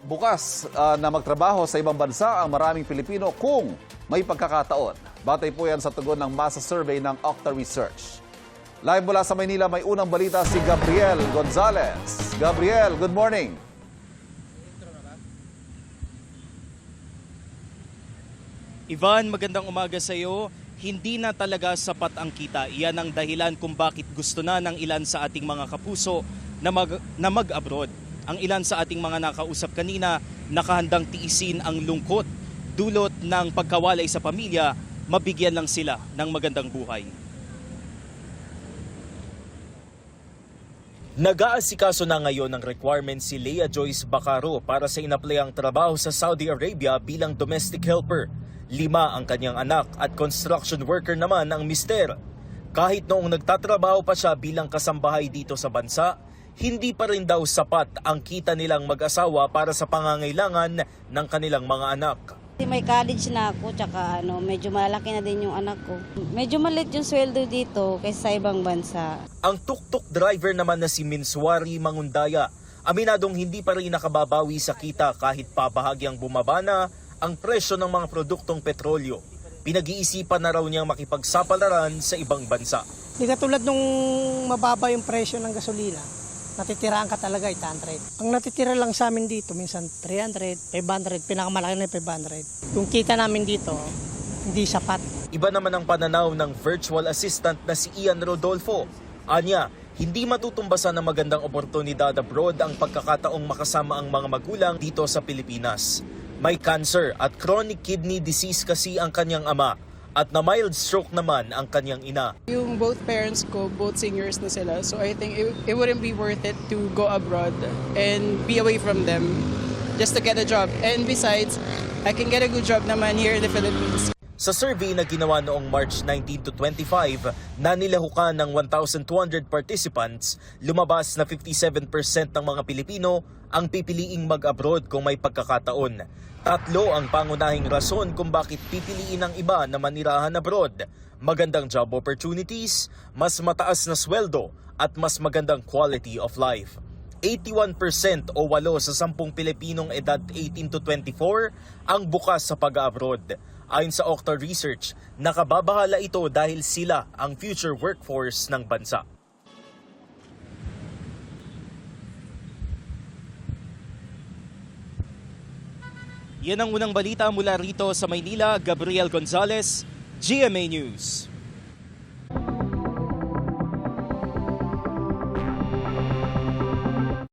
bukas na magtrabaho sa ibang bansa ang maraming Pilipino kung may pagkakataon. Batay po yan sa tugon ng masa survey ng Octa Research. Live mula sa Maynila, may unang balita si Gabriel Gonzalez. Gabriel, good morning. Ivan, magandang umaga sa iyo. Hindi na talaga sapat ang kita. Iyan ang dahilan kung bakit gusto na ng ilan sa ating mga kapuso na mag-abroad. Ang ilan sa ating mga nakausap kanina, nakahandang tiisin ang lungkot. Dulot ng pagkawalay sa pamilya, mabigyan lang sila ng magandang buhay. Nag-aasikaso na ngayon ng requirement si Leah Joyce Bacaro para sa inaplayang trabaho sa Saudi Arabia bilang domestic helper. 5 ang kanyang anak at construction worker naman ang mister. Kahit noong nagtatrabaho pa siya bilang kasambahay dito sa bansa, hindi pa rin daw sapat ang kita nilang mag-asawa para sa pangangailangan ng kanilang mga anak. May college na ako, tsaka medyo malaki na din yung anak ko. Medyo maliit yung sweldo dito kaysa sa ibang bansa. Ang tuk-tuk driver naman na si Minswari Mangundaya, aminadong hindi pa rin nakababawi sa kita kahit pabahagyang bumaba na ang presyo ng mga produktong petrolyo. Pinag-iisipan na raw niyang makipagsapalaran sa ibang bansa. Hindi katulad nung mababa yung presyo ng gasolina, natitiraan ka talaga 800. Ang natitira lang sa amin dito, minsan 300, 500, pinakamalaki na 500. Yung kita namin dito, hindi sapat. Iba naman ang pananaw ng virtual assistant na si Ian Rodolfo. Anya, hindi matutumbasan ng magandang oportunidad abroad ang pagkakataong makasama ang mga magulang dito sa Pilipinas. May cancer at chronic kidney disease kasi ang kanyang ama at na mild stroke naman ang kanyang ina. Yung both parents ko, both seniors na sila. So I think it wouldn't be worth it to go abroad and be away from them just to get a job. And besides, I can get a good job naman here in the Philippines. Sa survey na ginawa noong March 19 to 25 na nilahukan ng 1,200 participants, lumabas na 57% ng mga Pilipino ang pipiliing mag-abroad kung may pagkakataon. 3 ang pangunahing rason kung bakit pipiliin ng iba na manirahan abroad: magandang job opportunities, mas mataas na sweldo, at mas magandang quality of life. 81% o 8 sa 10 Pilipinong edad 18 to 24 ang bukas sa pag-abroad. Ayon sa Octa Research, nakababahala ito dahil sila ang future workforce ng bansa. Yan ang unang balita mula rito sa Maynila. Gabriel Gonzalez, GMA News.